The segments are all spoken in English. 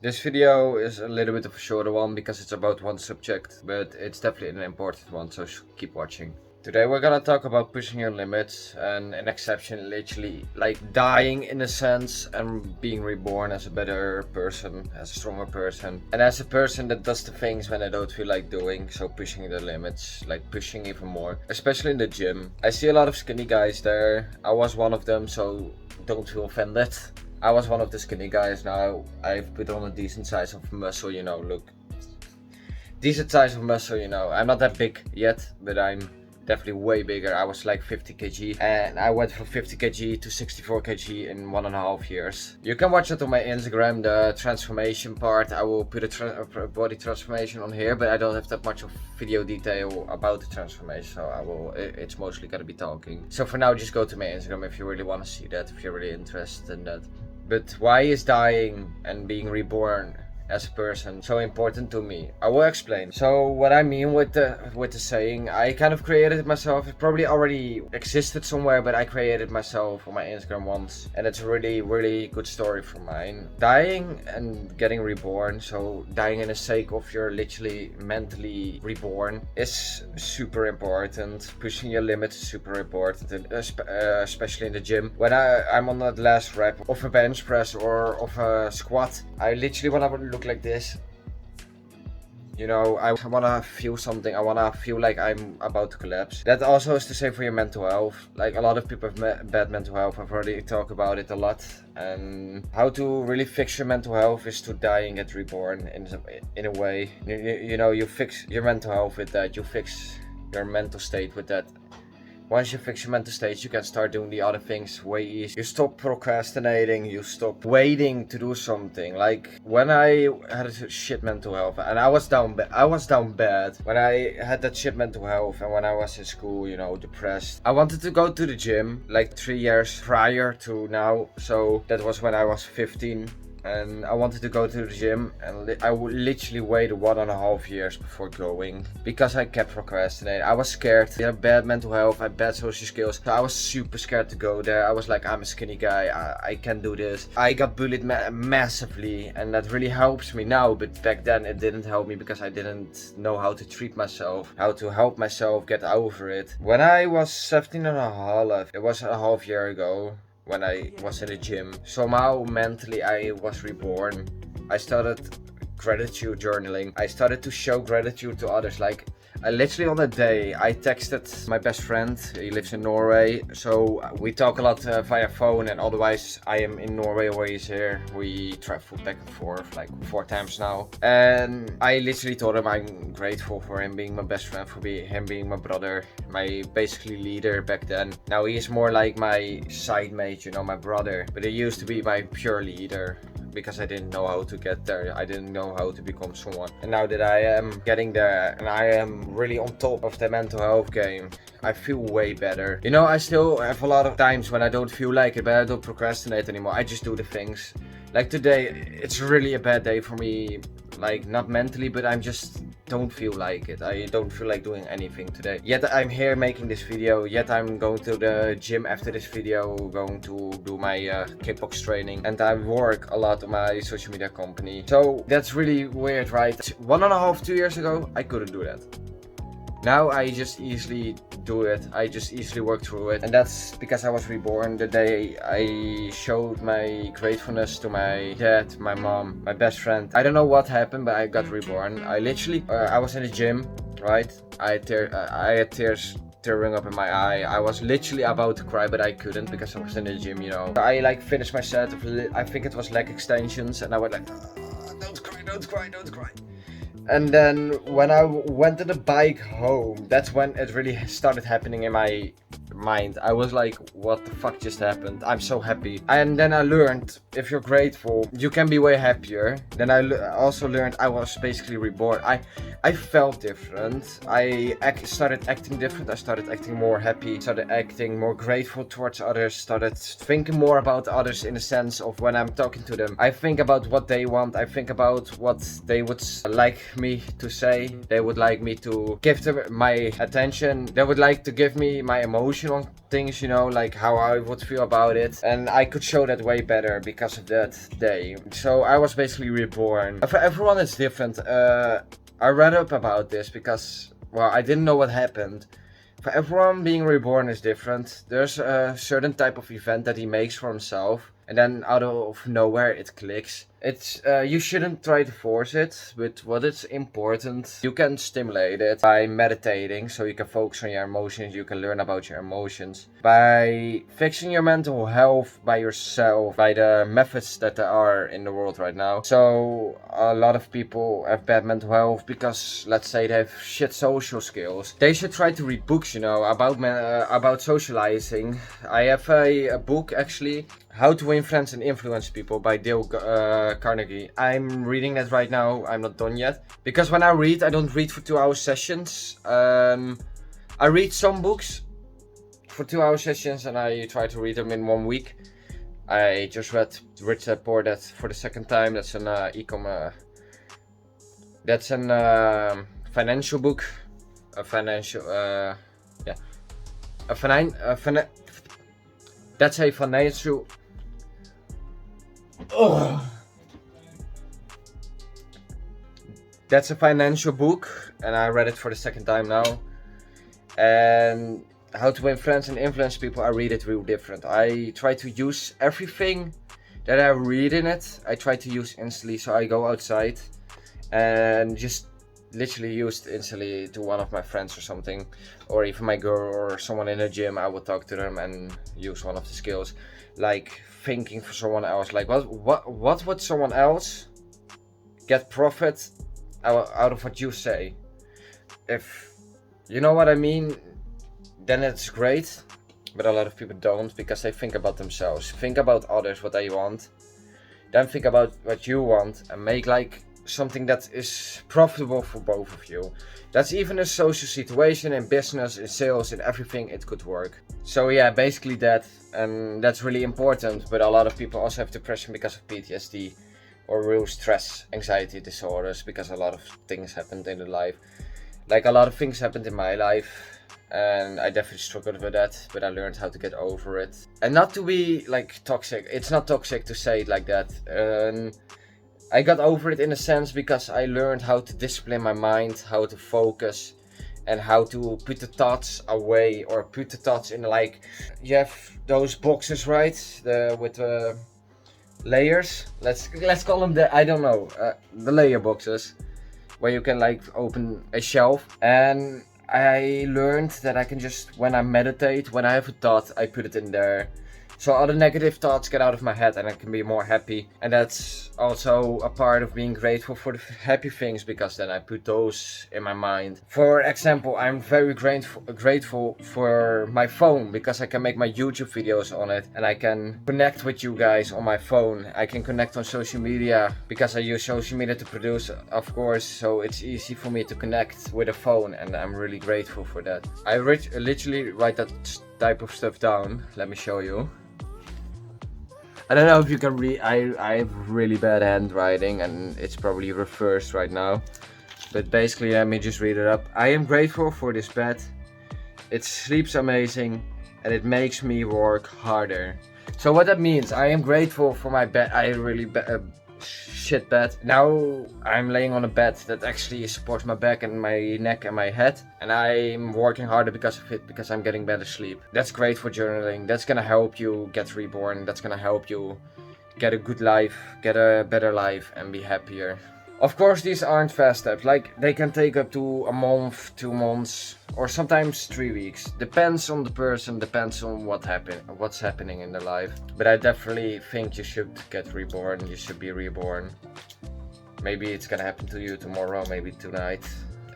This video is a little bit of a shorter one because it's about one subject, but it's definitely an important one, so keep watching. Today we're gonna talk about pushing your limits and an exception, literally like dying in a sense and being reborn as a better person, as a stronger person, and as a person that does the things when I don't feel like doing, so pushing the limits, like pushing even more, especially in the gym. I see a lot of skinny guys there. I was one of them, so don't feel offended. I was one of the skinny guys. Now I've put on a decent size of muscle, look. Decent size of muscle, I'm not that big yet, but I'm definitely way bigger. I was like 50 kg and I went from 50 kg to 64 kg in 1.5 years. You can watch it on my Instagram, the transformation part. I will put a body transformation on here, but I don't have that much of video detail about the transformation, so it's mostly gonna be talking. So for now, just go to my Instagram if you really want to see that, if you're really interested in that. But why is dying and being reborn as a person so important to me? I will explain. So what I mean with the saying, I kind of created it myself. It probably already existed somewhere, but I created it myself on my Instagram once, and it's a really good story for mine. Dying and getting reborn, so dying in the sake of you're literally mentally reborn, is super important. Pushing your limits is super important, and especially in the gym. When I'm on that last rep of a bench press or of a squat, I literally want to look like this. I wanna feel something. I wanna feel like I'm about to collapse. That also is the same for your mental health. Like, a lot of people have bad mental health. I've already talked about it a lot. And how to really fix your mental health is to die and get reborn in a way. You fix your mental health with that. You fix your mental state with that. Once you fix your mental state, you can start doing the other things way easier. You stop procrastinating, you stop waiting to do something. Like, when I had a shit mental health, and I was down bad. When I had that shit mental health, and when I was in school, depressed, I wanted to go to the gym, like 3 years prior to now. So that was when I was 15. And I wanted to go to the gym, and I would literally wait 1.5 years before going because I kept procrastinating. I was scared. I had bad mental health, I had bad social skills, so I was super scared to go there. I was like, I'm a skinny guy, I can't do this. I got bullied massively, and that really helps me now, but back then it didn't help me because I didn't know how to treat myself, how to help myself get over it. When I was 17.5, it was a half year ago, when I was in the gym, somehow mentally I was reborn. I started gratitude journaling. I started to show gratitude to others. Like, I literally on that day, I texted my best friend. He lives in Norway, so we talk a lot via phone, and otherwise I am in Norway or he's here. We travel back and forth like 4 times now. And I literally told him I'm grateful for him being my best friend, for him being my brother, my basically leader back then. Now he is more like my side mate, my brother. But he used to be my pure leader, because I didn't know how to get there. I didn't know how to become someone. And now that I am getting there and I am really on top of the mental health game, I feel way better. I still have a lot of times when I don't feel like it, but I don't procrastinate anymore. I just do the things. Like today, it's really a bad day for me. Like, not mentally, but I'm just don't feel like it. I don't feel like doing anything today. Yet I'm here making this video. Yet I'm going to the gym after this video, going to do my kickbox training, and I work a lot on my social media company. So that's really weird, right? 1.5, 2 years ago, I couldn't do that. Now I just easily do it. I just easily work through it. And that's because I was reborn. The day I showed my gratefulness to my dad, my mom, my best friend. I don't know what happened, but I got reborn. I literally, I was in the gym, right? I had tears tearing up in my eye. I was literally about to cry, but I couldn't because I was in the gym, I finished my set of, I think it was leg extensions, and I went like, don't cry. And then when I went to the bike home, that's when it really started happening in my mind. I was like, what the fuck just happened? I'm so happy. And then I learned, if you're grateful, you can be way happier. Then I also learned I was basically reborn. I felt different. I started acting different. I started acting more happy, started acting more grateful towards others, started thinking more about others in the sense of when I'm talking to them. I think about what they want. I think about what they would like me to say. They would like me to give them my attention. They would like to give me my emotion emotional things, you know, like how I would feel about it. And I could show that way better because of that day. So I was basically reborn. For everyone it's different. I read up about this because, well, I didn't know what happened. For everyone, being reborn is different. There's a certain type of event that he makes for himself, and then out of nowhere it clicks. It's you shouldn't try to force it, but what is important, you can stimulate it by meditating, so you can focus on your emotions, you can learn about your emotions. By fixing your mental health by yourself, by the methods that there are in the world right now. So a lot of people have bad mental health because, let's say, they have shit social skills. They should try to read books, you know, about socializing. I have a book actually, How to Win Friends and Influence People by Dale Carnegie. I'm reading that right now. I'm not done yet. Because when I read, I don't read for 2-hour sessions. I read some books for 2-hour sessions and I try to read them in 1 week. I just read Rich Dad Poor Dad for the second time. That's an that's an financial book. A financial, yeah. That's a financial. Ugh. That's a financial book, and I read it for the second time now. And How to Win Friends and Influence People, I read it real different. I try to use everything that I read in it. I try to use instantly, so I go outside and just literally use it instantly to one of my friends or something, or even my girl or someone in the gym. I would talk to them and use one of the skills, like thinking for someone else. Like what would someone else get profit out of what you say? If you know what I mean, then it's great. But a lot of people don't, because they think about themselves, think about others, what they want, then think about what you want and make like something that is profitable for both of you. That's even a social situation, in business, in sales, in everything, it could work. So yeah, basically that, and that's really important. But a lot of people also have depression because of PTSD or real stress, anxiety disorders, because a lot of things happened in their life. Like a lot of things happened in my life, and I definitely struggled with that, but I learned how to get over it. And not to be like toxic, it's not toxic to say it like that. I got over it in a sense because I learned how to discipline my mind, how to focus, and how to put the thoughts away, or put the thoughts in, like, you have those boxes, right? With the layers. Let's call them the, I don't know, the layer boxes, where you can like open a shelf. And I learned that I can just, when I meditate, when I have a thought, I put it in there. So all the negative thoughts get out of my head and I can be more happy. And that's also a part of being grateful for the happy things, because then I put those in my mind. For example, I'm very grateful for my phone, because I can make my YouTube videos on it and I can connect with you guys on my phone. I can connect on social media because I use social media to produce, of course, so it's easy for me to connect with a phone, and I'm really grateful for that. I literally write that type of stuff down. Let me show you. I don't know if you can read. I have really bad handwriting and it's probably reversed right now. But basically, let me just read it up. I am grateful for this bed. It sleeps amazing and it makes me work harder. So what that means, I am grateful for my bed. I really shit bed. Now I'm laying on a bed that actually supports my back and my neck and my head, and I'm working harder because of it, because I'm getting better sleep. That's great for journaling. That's gonna help you get reborn. That's gonna help you get a good life, get a better life, and be happier. Of course, these aren't fast steps. Like, they can take up to a month, 2 months, or sometimes 3 weeks. Depends on the person, depends on what's happening in their life. But I definitely think you should get reborn. You should be reborn. Maybe it's gonna happen to you tomorrow, maybe tonight,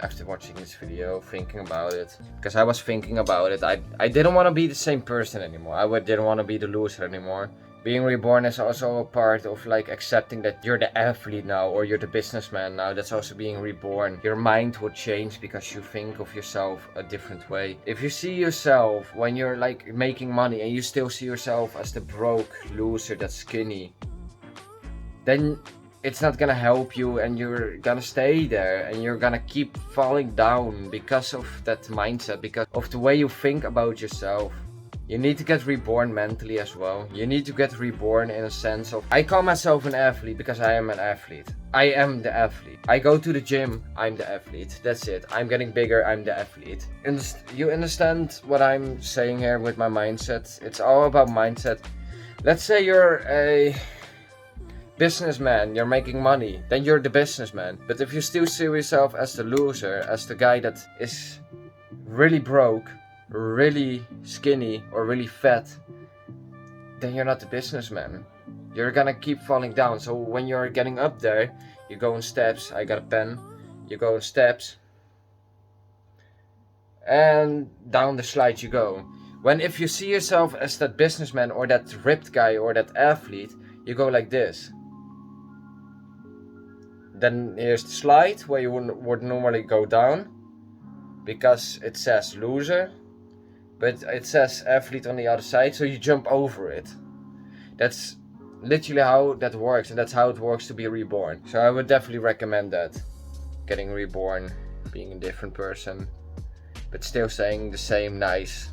after watching this video, thinking about it. Because I was thinking about it. I didn't want to be the same person anymore. I didn't want to be the loser anymore. Being reborn is also a part of like accepting that you're the athlete now, or you're the businessman now. That's also being reborn. Your mind will change because you think of yourself a different way. If you see yourself when you're like making money and you still see yourself as the broke loser that's skinny, then it's not gonna help you, and you're gonna stay there and you're gonna keep falling down because of that mindset, because of the way you think about yourself. You need to get reborn mentally as well. You need to get reborn in a sense of, I call myself an athlete because I am an athlete. I am the athlete. I go to the gym, I'm the athlete. That's it. I'm getting bigger, I'm the athlete. You understand what I'm saying here with my mindset? It's all about mindset. Let's say you're a businessman, you're making money, then you're the businessman. But if you still see yourself as the loser, as the guy that is really broke, really skinny, or really fat, then you're not the businessman. You're gonna keep falling down. So when you're getting up there, you go in steps. I got a pen. You go in steps, and down the slide you go. When if you see yourself as that businessman or that ripped guy or that athlete, you go like this. Then here's the slide where you would normally go down, because it says loser, but it says athlete on the other side, so you jump over it. That's literally how that works, and that's how it works to be reborn. So I would definitely recommend that. Getting reborn, being a different person, but still staying the same nice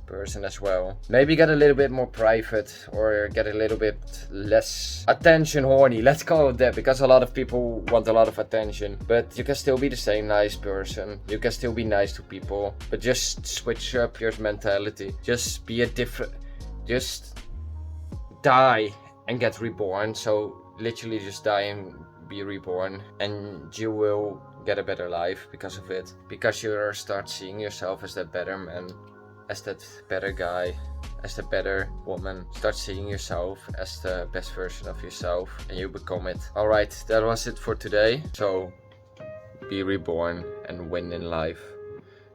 person as well. Maybe get a little bit more private, or get a little bit less attention horny, let's call it that, because a lot of people want a lot of attention. But you can still be the same nice person, you can still be nice to people, but just switch up your mentality. Just be a different, just die and get reborn. So literally just die and be reborn, and you will get a better life because of it, because you start seeing yourself as that better man, as that better guy, as the better woman. Start seeing yourself as the best version of yourself, and you become it. Alright, that was it for today. So be reborn and win in life.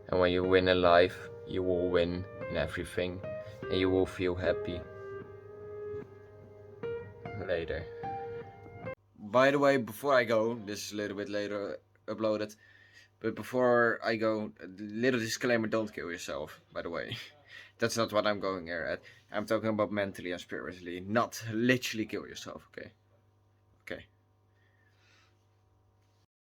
And when you win in life, you will win in everything, and you will feel happy. Later. By the way, before I go, this is a little bit later uploaded, but before I go, a little disclaimer: don't kill yourself, by the way. That's not what I'm going here at. I'm talking about mentally and spiritually, not literally kill yourself, okay?